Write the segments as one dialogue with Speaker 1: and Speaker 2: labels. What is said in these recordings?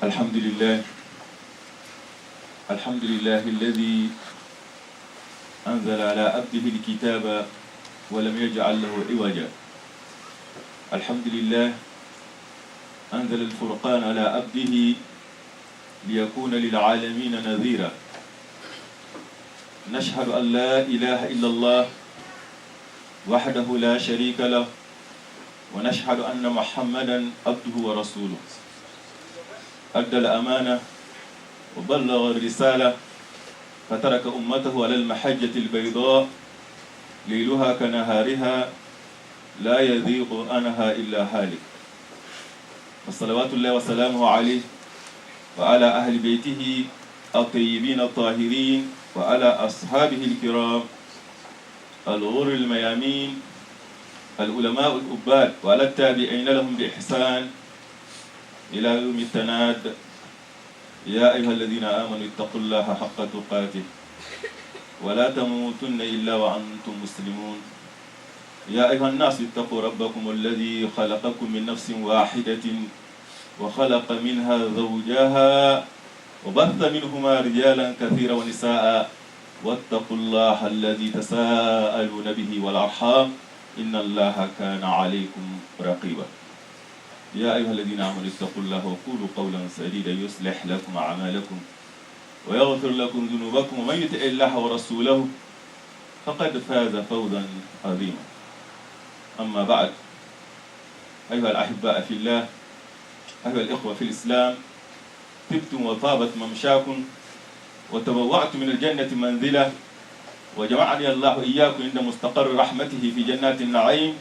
Speaker 1: الحمد لله الذي أنزل على عبده الكتاب ولم يجعل له عوجا. الحمد لله أنزل الفرقان على عبده ليكون للعالمين نذيرا. نشهد أن لا إله إلا الله وحده لا شريك له، ونشهد أن محمدا عبده ورسوله. أدى الأمانة وبلغ الرسالة فترك أمته على المحجة البيضاء ليلها كنهارها لا يذيق عنها إلا هالك. فصلوات الله وسلامه عليه وعلى أهل بيته الطيبين الطاهرين وعلى أصحابه الكرام الغر الميامين العلماء الأباد وعلى التابعين لهم بإحسان إلى يوم التناد. يا أيها الذين آمنوا اتقوا الله حق تقاته ولا تموتن إلا وأنتم مسلمون. يا أيها الناس اتقوا ربكم الذي خلقكم من نفس واحدة وخلق منها زوجها وبث منهما رجالا كثيرا ونساء واتقوا الله الذي تساءلون به والأرحام إن الله كان عليكم رقيبا. يا أيها الذين آمنوا اتقوا الله وقولوا قولا سديدا يصلح لكم أعمالكم ويغفر لكم ذنوبكم ومن يطع الله ورسوله فقد فاز فوزا عظيما. أما بعد، أيها الأحباء في الله، أيها الإخوة في الإسلام، طبتم وطابت ممشاكم وتبوأتم من الجنة منزلة، وجمعني الله إياكم عند مستقر رحمته في جنات النعيم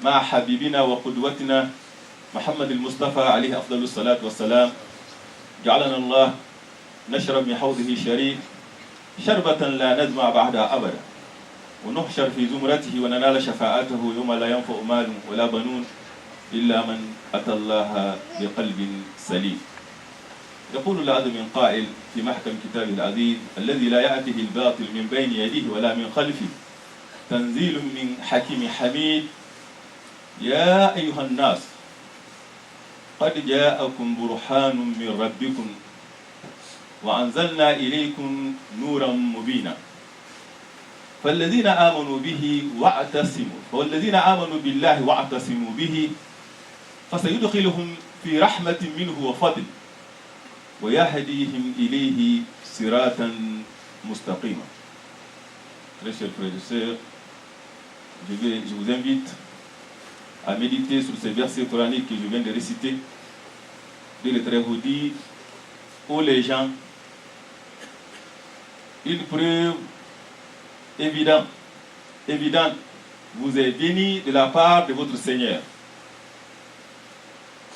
Speaker 1: مع حبيبنا وقدوتنا محمد المصطفى عليه أفضل الصلاة والسلام. جعلنا الله نشرب من حوضه الشريف شربة لا نزمع بعدها أبدا، ونحشر في زمرته وننال شفاعته يوم لا ينفع مال ولا بنون إلا من أتى الله بقلب سليم. يقول العز من قائل في محكم كتابه العزيز: الذي لا يأتيه الباطل من بين يديه ولا من خلفه تنزيل من حكيم حميد. يا أيها الناس قد جاءكم برهان من ربكم وأنزلنا إليكم نورا مبينا فالذين آمنوا بالله واعتصموا به فسيدخلهم في رحمة منه وفضل ويهديهم إليه صراطا مستقيما. Très chers frères et sœurs, je vous invite à méditer sur ces versets coraniques que je viens de réciter de l'Éternel dit aux les gens une preuve évidente vous est venue de la part de votre Seigneur.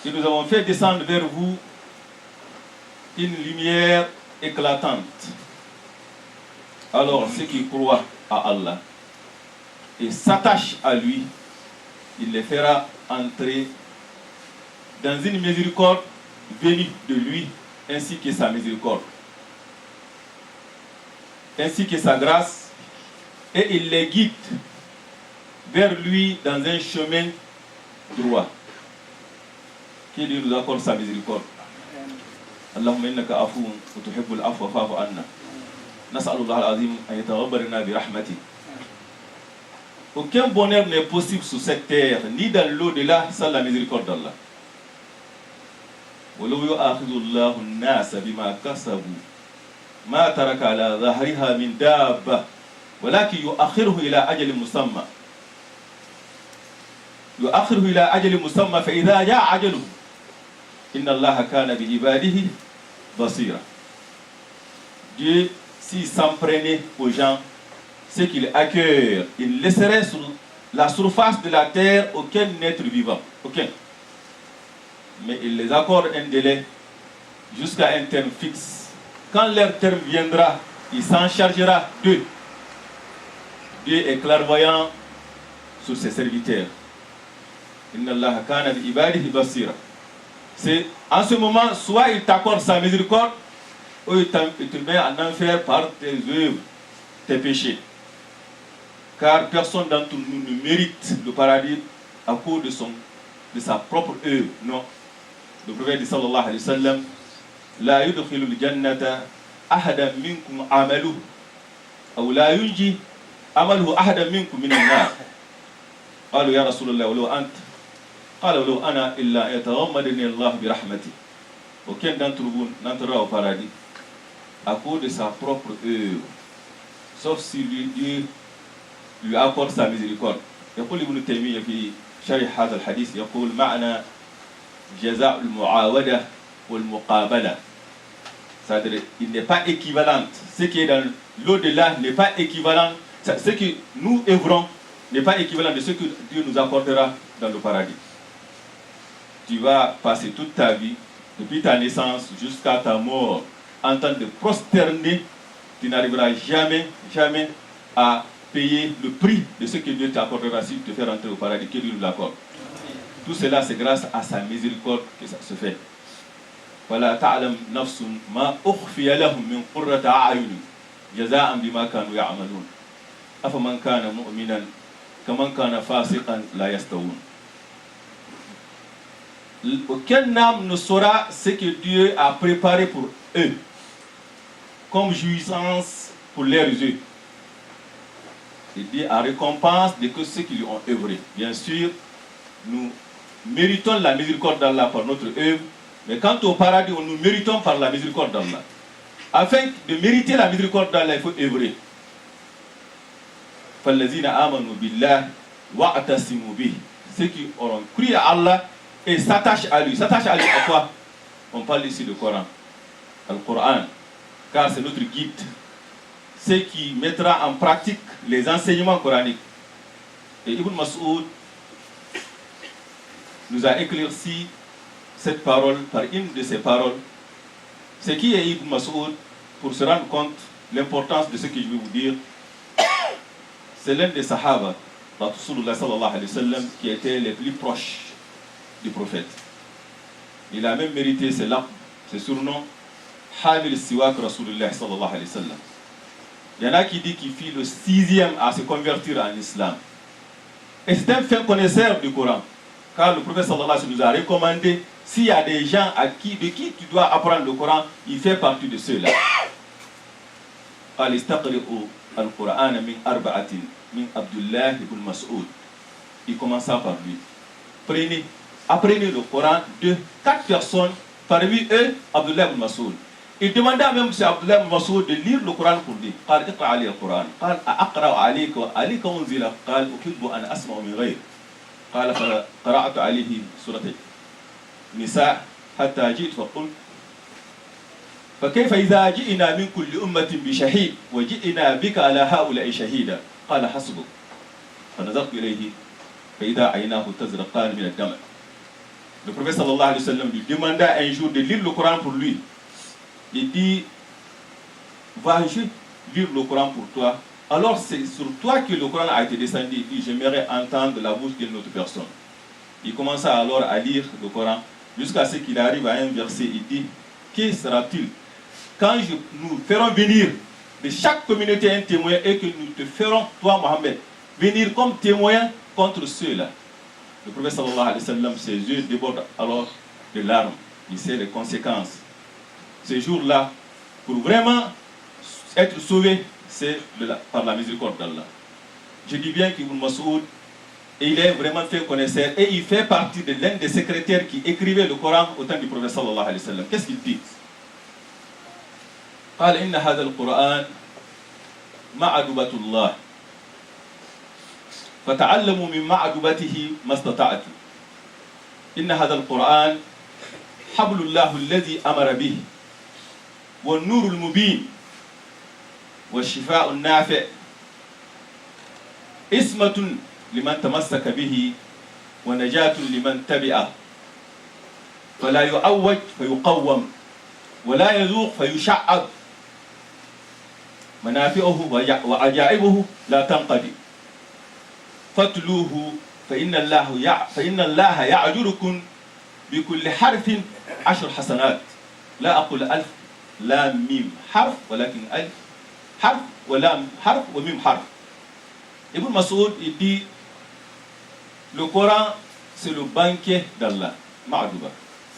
Speaker 1: Et nous avons fait descendre vers vous une lumière éclatante. Alors ceux qui croient à Allah et s'attachent à lui, il les fera entrer dans une miséricorde venue de lui, ainsi que sa miséricorde, ainsi que sa grâce, et il les guide vers lui dans un chemin droit. Qu'il nous accorde sa miséricorde. اللهم إنك عفو وتحب العفو فاعف عنا. نسأل الله العظيم أن يتغبرنا برحمته. Aucun bonheur n'est possible sur cette terre, ni dans l'au-delà, sans la miséricorde d'Allah. ولو يؤاخذ الله الناس بما كسبوا ما ترك على ظهرها من دابة ولكن يؤخره إلى أجل مسمى. يؤخره إلى أجل مسمى فإذا جاء أجله إن الله كان بعباده بصيرا. Dieu, s'il s'en prenait aux gens, ce qu'il accueille, il laisserait sur la surface de la terre aucun être vivant, aucun. Mais il les accorde un délai jusqu'à un terme fixe. Quand leur terme viendra, il s'en chargera d'eux. Dieu est clairvoyant sur ses serviteurs. Inna Allah kana bi ibadihi basira. C'est en ce moment, soit il t'accorde sa miséricorde, ou il te met en enfer par tes œuvres, tes péchés. Car personne d'entre nous ne mérite le paradis à cause de sa propre œuvre. Non. Le prophète sallallahu alayhi wa sallam لا يدخل الجنة أحدا منكم عمله أو لا ينجي عمله أحدا منكم من النار. قالوا يا رسول الله ولو أنت؟ قال ولو أنا إلا يتغمدني الله برحمته. Aucun d'entre vous n'entrera au paradis à cause de sa propre œuvre, sauf si Dieu lui accorde sa miséricorde. يقول ابن تيمية في شرح هذا الحديث يقول معنى جزاء المعاودة والمقابلة. C'est-à-dire il n'est pas équivalent. Ce qui est dans l'au-delà n'est pas équivalent. Ce que nous œuvrons n'est pas équivalent de ce que Dieu nous accordera dans le paradis. Tu vas passer toute ta vie, depuis ta naissance jusqu'à ta mort, en train de prosterner. Tu n'arriveras jamais, jamais à payer le prix de ce que Dieu t'accordera si tu te fais rentrer au paradis, que Dieu nous l'accorde. Tout cela, c'est grâce à sa miséricorde que ça se fait. ولا تعلم نفس ما أخفي لهم من قرة أعين جزاء بما كانوا يعملون أفمن كان مؤمنا كمن كان فاسقا لا يستوون. Aucun âme ne saura ce que Dieu a préparé pour eux comme jouissance pour leurs yeux. Il dit en récompense de que ceux qui lui ont œuvré. Bien sûr, nous méritons la miséricorde d'Allah par notre œuvre, mais quant au paradis, nous méritons par la miséricorde d'Allah. Afin de mériter la miséricorde d'Allah, il faut œuvrer. فَالَّذِينَ آمَنُوا بِاللَّهِ وَاعْتَصِمُوا بِهِ. Ceux qui auront cru à Allah et s'attachent à lui. S'attachent à lui à quoi? On parle ici du Coran. Le Coran, car c'est notre guide. Ce qui mettra en pratique les enseignements coraniques. Et Ibn Mas'ud nous a éclairci cette parole par une de ses paroles. Ce qui est Ibn Mas'ud, pour se rendre compte de l'importance de ce que je vais vous dire, c'est l'un des Sahaba, Rasulullah sallallahu alayhi wa sallam, qui était les plus proches du prophète. Il a même mérité ce surnom, Hamil Siwak Rasulullah sallallahu alayhi wa sallam. Il y en a qui disent qu'il fut le 6e à se convertir en islam. Et c'est un fin connaisseur du Coran. Car le prophète sallallahu alayhi wa sallam nous a recommandé, s'il y a des gens de qui tu dois apprendre le Coran, il fait partie de ceux-là. Al-Qur'an min arba'atin min Abdullah ibn Mas'ud. Il commença par lui. Apprenez le Coran de 4 personnes, parmi eux Abdullah ibn Mas'ud. Il demanda même à Abdullah ibn Mas'ud de lire le Coran pour lui. قال اقرأ علي القرآن. قال أقرأ عليك وعليك أنزل. قال أحب أن أسمع من غير. قال فقرأت عليه سورة النساء حتى جئت فقلت فكيف إذا جئنا من كل أمة بشهيد وجئنا بك على هؤلاء شهيدا. قال حسبك. فنظرت إليه فإذا عيناه تزرقان من الدمع. Le prophète sallallahu alayhi wa sallam lui demanda un jour de lire le Coran pour lui. Il dit, va-je lire le Coran pour toi? Alors c'est sur toi que le Coran a été descendu. Il dit, j'aimerais entendre la bouche d'une autre personne. Il commença alors à lire le Coran jusqu'à ce qu'il arrive à un verset. Il dit, que sera-t-il quand nous ferons venir de chaque communauté un témoin et que nous te ferons, toi Mohammed, venir comme témoin contre ceux-là? Le prophète sallallahu alayhi wa sallam, ses yeux débordent alors de larmes. Il sait les conséquences. Ce jour-là, pour vraiment être sauvé, c'est par la miséricorde d'Allah. Je dis bien qu'Ibn Mas'ud, il est vraiment fait connaisseur et il fait partie de l'un des secrétaires qui écrivait le Coran au temps du prophète sallallahu alayhi wa sallam. Qu'est-ce qu'il dit? قال إن هذا القرآن معدبة الله فتعلموا من معدبته ما استطعتم. إن هذا القرآن حبل الله الذي أمر به والنور المبين والشفاء النافع اسمة لمن تمسك به ونجاة لمن تبعه فلا يعوج فيقوم ولا يذوق فيشعب منافعه وعجائبه لا تنقضي فاتلوه فإن الله يعجركم بكل حرف 10 حسنات. لا أقول ألف لام ميم حرف ولكن ألف حرف ولام حرف وميم حرف. Ibn Mas'ud, il dit, le Coran, c'est le banquet d'Allah. Ma'adouba,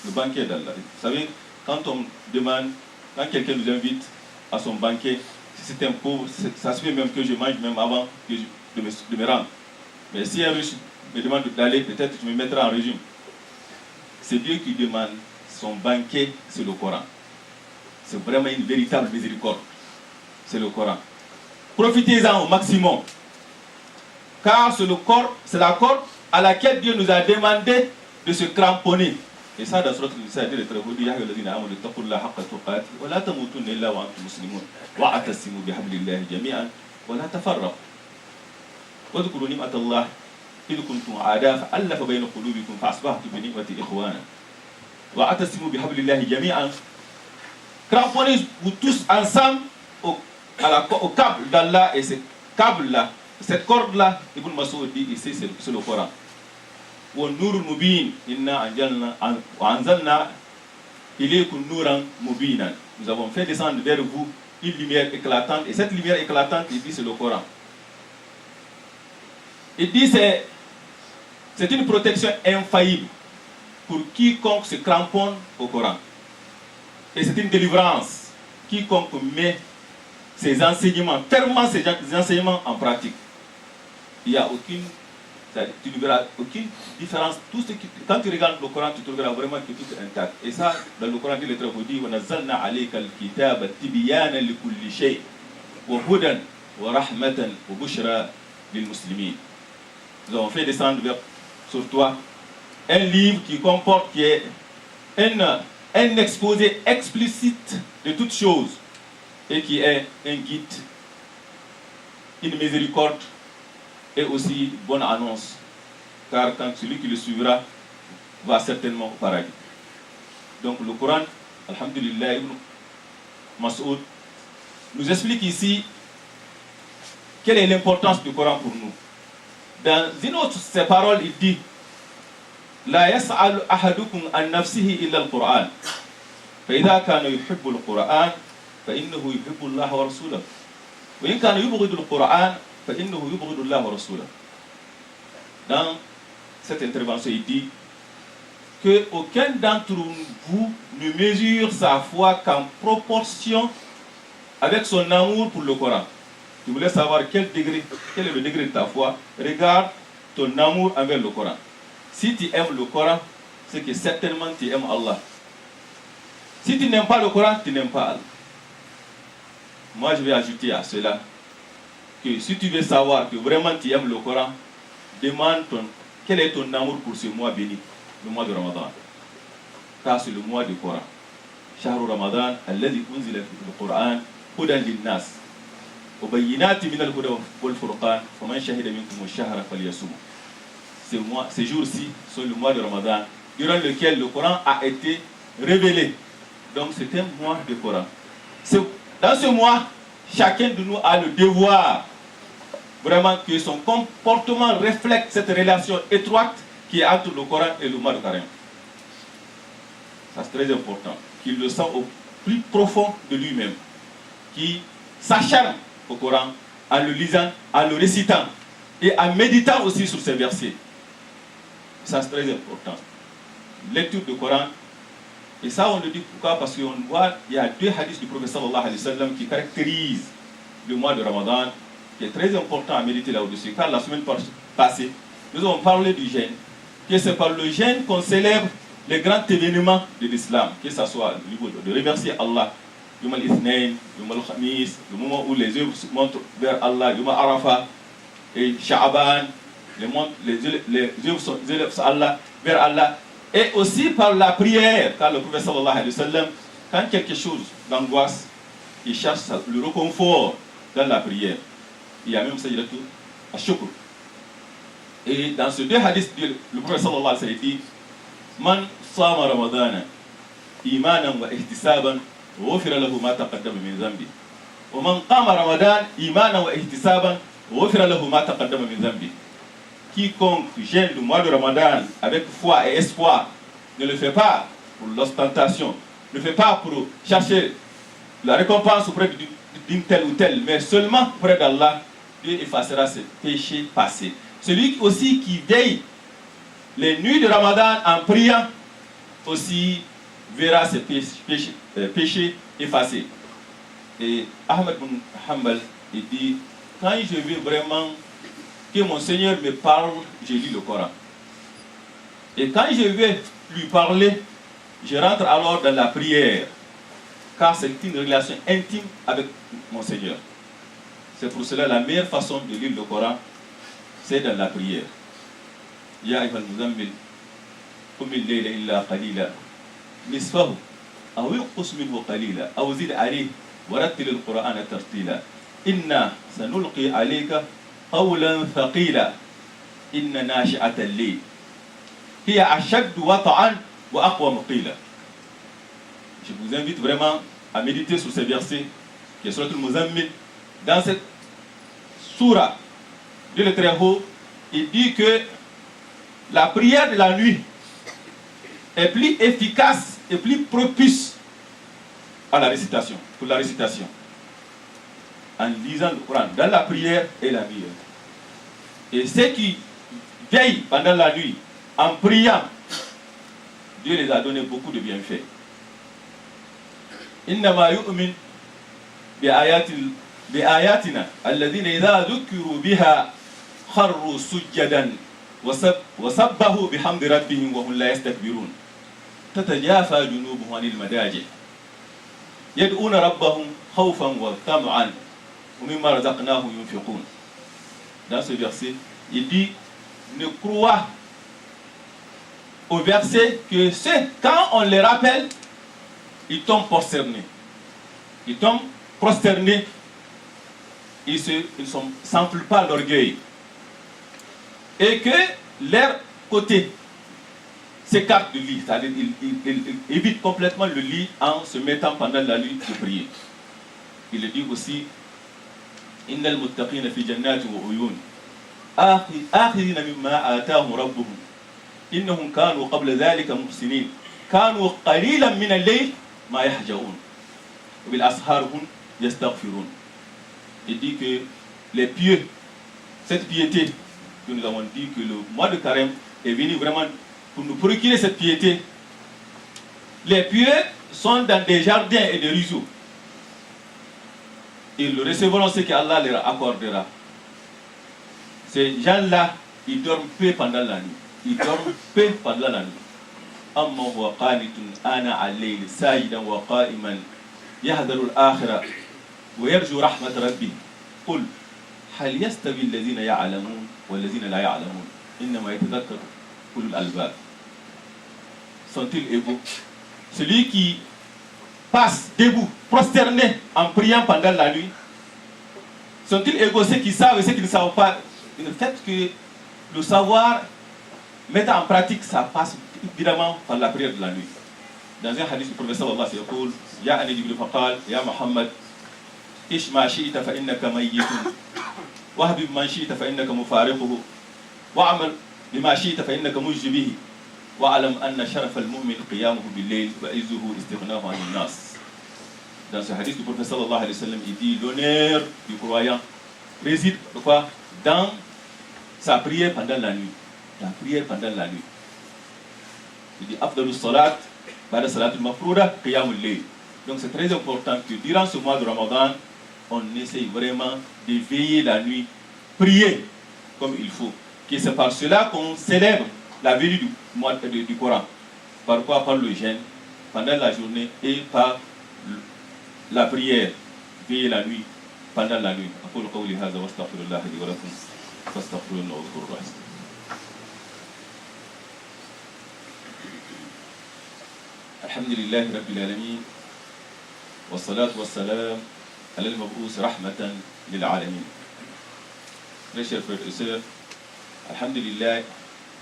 Speaker 1: le banquet d'Allah. Vous savez, quand on demande, quand quelqu'un nous invite à son banquet, si c'est un pauvre, ça se fait même que je mange même avant de me rendre. Mais si un riche me demande d'aller, peut-être je me mettrai en régime. C'est Dieu qui demande son banquet, c'est le Coran. C'est vraiment une véritable miséricorde. C'est le Coran. Profitez-en au maximum. Car c'est la corde à laquelle Dieu nous a demandé de se cramponner. Et ça, dans ce ça dit le très beau, il y a le dîner à mon temps la haqqa tuqati, wa la tamutunna illa wa antum muslimun, wa atasimu bihablillahi jami'an, wa la tafarraqu. واذكروا نعمة الله إذ كنتم أعداء فألف بين قلوبكم فأصبحتم بنعمته إخوانا واعتصموا بحبل الله جميعا. Cramponnez-vous tous ensemble au câble d'Allah, et ce câble-là, cette corde-là, Ibn Mas'ud dit ici, c'est le Coran. وَالنُّورُ الْمُبِينَ إِنَّا أَنزَلْنَا إِلَيْكُمْ نُورًا مُبِينًا. Nous avons fait descendre vers vous une lumière éclatante, et cette lumière éclatante, il dit, c'est le Coran. Il dit c'est une protection infaillible pour quiconque se cramponne au Coran. Et c'est une délivrance. Quiconque met ses enseignements, fermement ses enseignements en pratique. Il n'y a tu ne verras aucune différence. Quand tu regardes le Coran, tu trouveras vraiment que tout est intact. Et ça, dans le Coran, il est très beau, dit وَنَزَّلْنَا عَلَيْكَ الْكِتَابَ تِبِيَانًا لِكُلِّ شَيْءٍ وَهُدًى وَرَحْمَةً وَبُشْرَى لِلْمُسْلِمِينَ. Nous avons fait descendre sur toi un livre qui est un exposé explicite de toutes choses et qui est un guide, une miséricorde et aussi une bonne annonce. Car quand celui qui le suivra va certainement au paradis. Donc le Coran, alhamdulillah, Ibn Mas'ud nous explique ici quelle est l'importance du Coran pour nous. Dans une autre ses paroles, il dit لا يسأل أحدكم عن نفسه إلا القرآن فإذا كان يحب القرآن فإنه يحب الله ورسوله وإن كان يبغض القرآن فإنه يبغض الله ورسوله. Dans cette intervention, il dit que aucun d'entre vous ne mesure sa foi qu'en proportion avec son amour pour le Coran. Tu voulais savoir quel est le degré de ta foi? Regarde ton amour envers le Coran. Si tu aimes le Coran, c'est que certainement tu aimes Allah. Si tu n'aimes pas le Coran, tu n'aimes pas Allah. Moi, je vais ajouter à cela que si tu veux savoir que vraiment tu aimes le Coran, demande quel est ton amour pour ce mois béni, le mois de Ramadan. Car c'est le mois du Coran. Shahru Ramadan, alladhi unzila fil Qur'an, hudan linnas. وبينات من الهدى والفرقان فمن شهد منكم الشهر فليصوم. Ces jours-ci sont le mois de Ramadan, durant lequel le Coran a été révélé. Donc c'est un mois de Coran. Dans ce mois, chacun de nous a le devoir vraiment que son comportement reflète cette relation étroite qui est entre le Coran et le mois de Carême. Ça c'est très important. Qu'il le sent au plus profond de lui-même. Qui s'acharne au Coran en le lisant, en le récitant et en méditant aussi sur ces versets. Ça c'est très important. Lecture du Coran. Et ça on le dit pourquoi? Parce qu'on voit, il y a deux hadiths du prophète sallallahu alayhi wa sallam qui caractérisent le mois de Ramadan, qui est très important à méditer là-dessus. Car la semaine passée, nous avons parlé du jeûne, que c'est par le jeûne qu'on célèbre les grands événements de l'islam, que ce soit au niveau de remercier Allah, Yom al-Ithnain, Yom al-Khamis, le moment où les œuvres montent vers Allah, Yom al-Arafah et Sha'aban, les œuvres sont Allah, vers Allah, et aussi par la prière, car le prophète sallallahu alayhi wa sallam, quand quelque chose d'angoisse, il cherche le réconfort dans la prière. Il y a même sajdatu ash-shukr. Et dans ces deux hadiths, le prophète sallallahu alayhi wa sallam dit Man sama Ramadana imanan wa ihtisaban غفر له ما تقدم من ذنبه ومن قام رمضان إيمانا واحتسابا غفر له ما تقدم من ذنبه. Quiconque jeûne le mois de Ramadan avec foi et espoir ne le fait pas pour l'ostentation, ne le fait pas pour chercher la récompense auprès d'une telle ou telle, mais seulement auprès d'Allah, Dieu effacera ses péchés passés. Celui aussi qui veille les nuits de Ramadan en priant, aussi verra ses péchés effacés. Et Ahmed bin Hanbal, il dit, quand je veux vraiment que mon Seigneur me parle, je lis le Coran. Et quand je veux lui parler, je rentre alors dans la prière, car c'est une relation intime avec mon Seigneur. C'est pour cela la meilleure façon de lire le Coran, c'est dans la prière. Ya ayyuhal muzammil, qum al-layla illa qalila, nisfahu aw inqus minhu qalila, aw zid alayhi wa rattil al-Qur'ana tartila. Inna sanulqi alayka qawlan thaqila. Inna nashi'ata al-layl hiya ashaddu wat'an wa aqwam qila. Je vous invite vraiment à méditer sur ces versets qui est sur le Muzammil. Dans cette sourate, Dieu le Très-Haut, il dit que la prière de la nuit est plus efficace et plus propice à la récitation, pour la récitation. En lisant le Coran, dans la prière et la nuit. Et ceux qui veillent pendant la nuit en priant, Dieu les a donné beaucoup de bienfaits. إنما يؤمن بآياتنا الذين إذا ذكروا بها خروا سجدا وسبحوا بحمد ربهم وهم لا يستكبرون تتجافى جنوبهم عن المضاجع يدعون ربهم خوفا وطمعا ومما رزقناهم ينفقون. Dans ce verset, il dit, ne crois au verset que quand on les rappelle, ils tombent prosternés. Ils tombent prosternés. Ils ne s'enflent pas l'orgueil. Et que leur côté s'écarte du lit. C'est-à-dire ils évitent complètement le lit en se mettant pendant la nuit de prier. Il le dit aussi, Innal muttaqina fi jannatin wa uyun. Akhirina mimma atahum rabbuhum. Innahum kanu qabla dhalika muhsinin. Kanu qalilan min al-layl ma yahjaun. Bil asharhum yastaghfirun. Il dit que les pieux, cette piété que nous avons dit que le mois de carême est venu vraiment pour nous procurer cette piété. Les pieux sont dans des jardins et des ruisseaux. Ils recevront ce qu'Allah leur accordera. Ces gens-là, ils dorment peu pendant la nuit. Ils dorment peu pendant la nuit. Amma huwa qanitun ana al-layl sajidan wa qa'iman yahdaru al-akhirah wa yarju rahmat rabbih. Qul hal yastawi alladhina ya'lamun wal ladhina la ya'lamun innama yatadhakkaru ulul albab. Sont-ils égaux? Celui qui passe debout, prosterné en priant pendant la nuit, sont-ils égaux ceux qui savent et ceux qui ne savent pas? Le fait que le savoir, mettre en pratique, ça passe évidemment par la prière de la nuit. Dans un hadith du prophète sallallahu alayhi wa sallam, Ya ani Jibril faqal, Ya Muhammad, ish ma shi'ta fa innaka mayyitun, wahbib man shi'ta fa innaka mufariquhu, wa'amal bima shi'ta fa innaka mujzi bihi, wa'alam anna sharaf al-mu'min qiyamuhu bil-layl wa izzuhu istighnahu 'anil nas. Dans ce hadith du prophète sallallahu alayhi wa sallam, il dit l'honneur du croyant réside quoi? Dans sa prière pendant la nuit. La prière pendant la nuit. Il dit afdalu salat ba'da salatul mafrouda qiyamul layl. Donc c'est très important que durant ce mois de Ramadan, on essaye vraiment de veiller la nuit, prier comme il faut. Que c'est par cela qu'on célèbre la venue du mois du Coran. Par quoi? Par le jeûne pendant la journée et par la prière, veiller la nuit pendant la nuit. أقول قولي هذا واستغفر الله لي ولكم فاستغفروه إنه غفور رحيم. الحمد لله رب العالمين والصلاة والسلام على المبعوث رحمة للعالمين. Très chers frères et sœurs, Alhamdulillah,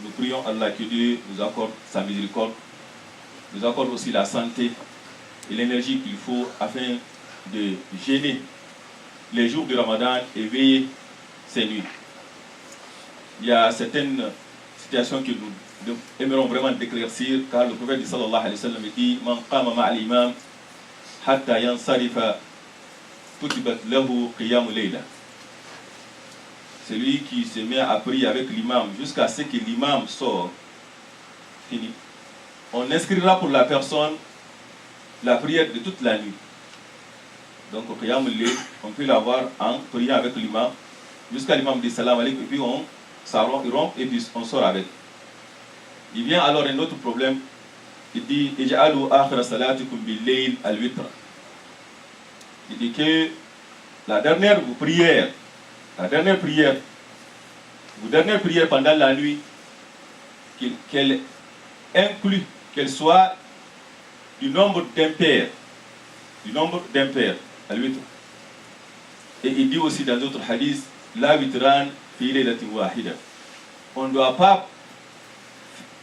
Speaker 1: nous prions Allah que Dieu nous accorde sa miséricorde, nous accorde aussi la santé et l'énergie qu'il faut afin de jeûner les jours du Ramadan et veiller ces nuits. Il y a certaines situations que nous aimerons vraiment d'éclaircir, car le prophète sallallahu alayhi wa sallam dit Man qama ma'al imam hatta yansarifa kutibat lahu qiyamu layla. Celui qui se met à prier avec l'imam jusqu'à ce que l'imam sort, fini. On inscrira pour la personne la prière de toute la nuit. Donc, Qiyam al-Layl, on peut l'avoir en priant avec l'imam, jusqu'à l'imam dit salam alaikum, et puis on s'arrompt et puis on sort avec. Il vient alors un autre problème. Il dit Ij'alu akhira salatikum bil-layl al-witr. Il dit que la dernière prière pendant la nuit, qu'elle inclut, qu'elle soit du nombre d'impairs, al-witr. Et il dit aussi dans d'autres hadiths, la witran fi laylatin wahida. On ne doit pas,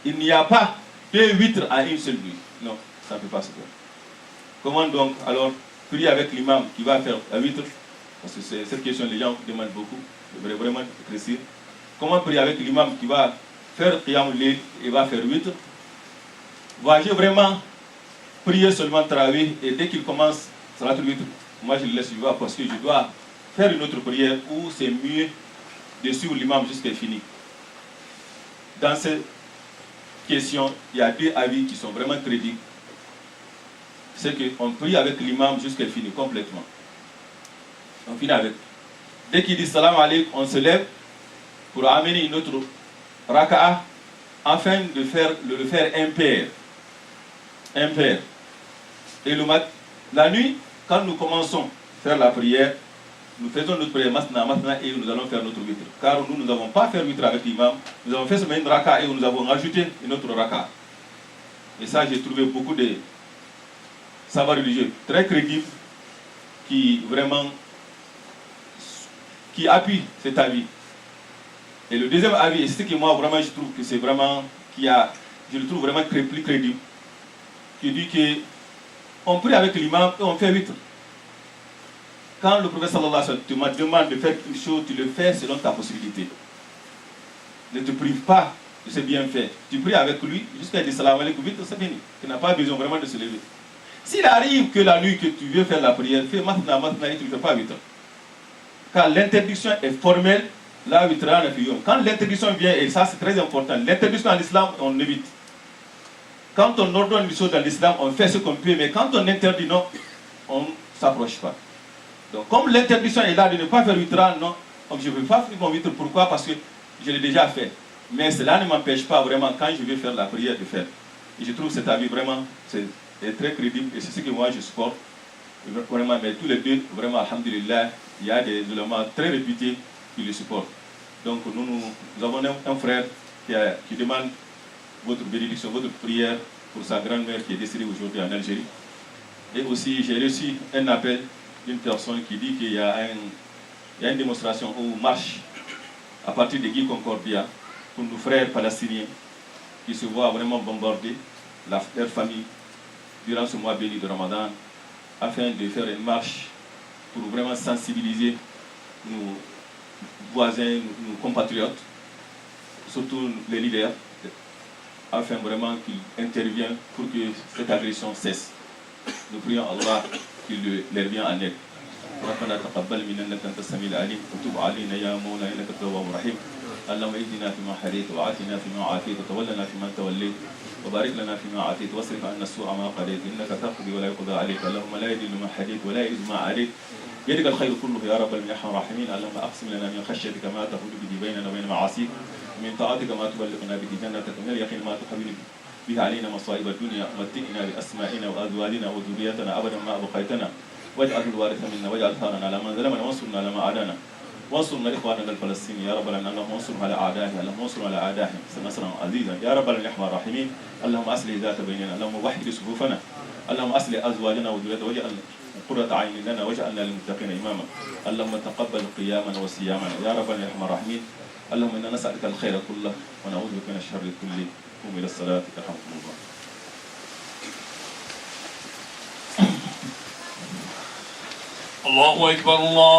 Speaker 1: il n'y a pas 2 witres à une seule nuit. Non, ça ne peut pas se faire. Comment donc alors prier avec l'imam qui va faire la witre? Parce que c'est cette question, les gens demandent beaucoup, vraiment précis. Comment prier avec l'imam qui va faire Qiyam al-Layl et va faire witre? Va-je vraiment prier seulement Tarawih et dès qu'il commence Salatul Witr, moi je le laisse voir parce que je dois faire une autre prière où c'est mieux de suivre l'imam jusqu'à fini. Dans cette question, il y a 2 avis qui sont vraiment crédibles. C'est qu'on prie avec l'imam jusqu'à fini complètement. On finit avec. Dès qu'il dit salam alaikum, on se lève pour amener une autre raka'a afin de le faire impair. Et la nuit, quand nous commençons à faire la prière, nous faisons notre prière masna et nous allons faire notre witr. Car nous n'avons pas fait witr avec l'imam, nous avons fait seulement une raka'a et nous avons rajouté une autre raka'a. Et ça, j'ai trouvé beaucoup de savants religieux très crédibles qui appuient cet avis. Et le deuxième avis, et c'est ce que moi vraiment je trouve que c'est vraiment, je le trouve vraiment plus crédible, qui dit que on prie avec l'imam et on fait witr. Quand le prophète sallallahu alayhi wa sallam te demande de faire une chose, tu le fais selon ta possibilité. Ne te prive pas de ce bienfait. Tu pries avec lui jusqu'à dire salam alaikum, vite, c'est fini. Tu n'as pas besoin vraiment de se lever. S'il arrive que la nuit que tu veux faire la prière, fais maintenant et tu ne fais pas witr. Car l'interdiction est formelle, la witra na fiyum. Quand l'interdiction vient, et ça c'est très important, l'interdiction en islam, on évite. Quand on ordonne une chose dans l'islam, on fait ce qu'on peut, mais quand on interdit, non, on ne s'approche pas. Donc comme l'interdiction est là de ne pas faire witra, non, donc je ne veux pas faire mon witr. Pourquoi? Parce que je l'ai déjà fait. Mais cela ne m'empêche pas vraiment, quand je vais faire la prière, de faire. Et je trouve cet avis vraiment est très crédible, et c'est ce que moi je supporte. Vraiment, mais tous les deux, vraiment, alhamdulillah, il y a des éléments très réputés qui le supportent. Donc nous avons un frère qui demande votre bénédiction, votre prière pour sa grand-mère qui est décédée aujourd'hui en Algérie. Et aussi, j'ai reçu un appel d'une personne qui dit qu'il y a une démonstration ou marche à partir de Guy Concordia pour nos frères palestiniens qui se voient vraiment bombarder leur famille durant ce mois béni de Ramadan, afin de faire une marche pour vraiment sensibiliser nos voisins, nos compatriotes, surtout les leaders, afin vraiment qu'ils interviennent pour que cette agression cesse. Nous prions Allah qu'il leur vienne en aide. ربنا تقبل منا انك انت السميع العليم وتب علينا يا مولانا انك التواب الرحيم اللهم اهدنا فيما هديت وعافنا فيما عافيت وتولنا فيما توليت وبارك لنا فيما عافيت واصرف عنا السوء ما قضيت انك تقضي ولا يقضى عليك اللهم لا يذل من هديت ولا يعز ما عليك بيدك الخير كله يا رب الارحم الراحمين اللهم اقسم لنا من خشيتك ما تحول به بيننا وبين معاصيك ومن طاعتك ما تبلغنا به جنتك ومن اليقين ما تحول به علينا مصائب الدنيا ومتئنا باسمائنا وازواجنا وذريتنا ابدا ما ابقيتنا واجعل الوارث منا واجعل ثارنا على من ظلمنا وانصرنا على ما عادانا وانصرنا اخواننا الفلسطينيين يا رب العالمين اللهم انصرهم على اعدائهم اللهم انصرهم على اعدائهم نصرا عزيزا يا رب الرحمن الراحمين اللهم اصلح ذات بيننا اللهم وحد صفوفنا اللهم اصلح ازواجنا وذريتنا واجعل قرة عين لنا واجعلنا للمتقين اماما اللهم تقبل قيامنا وصيامنا يا رب الرحمن الراحمين اللهم انا نسالك الخير كله ونعوذ بك من الشر كله قوموا الى الصلاه يرحمكم الله.
Speaker 2: الله أكبر الله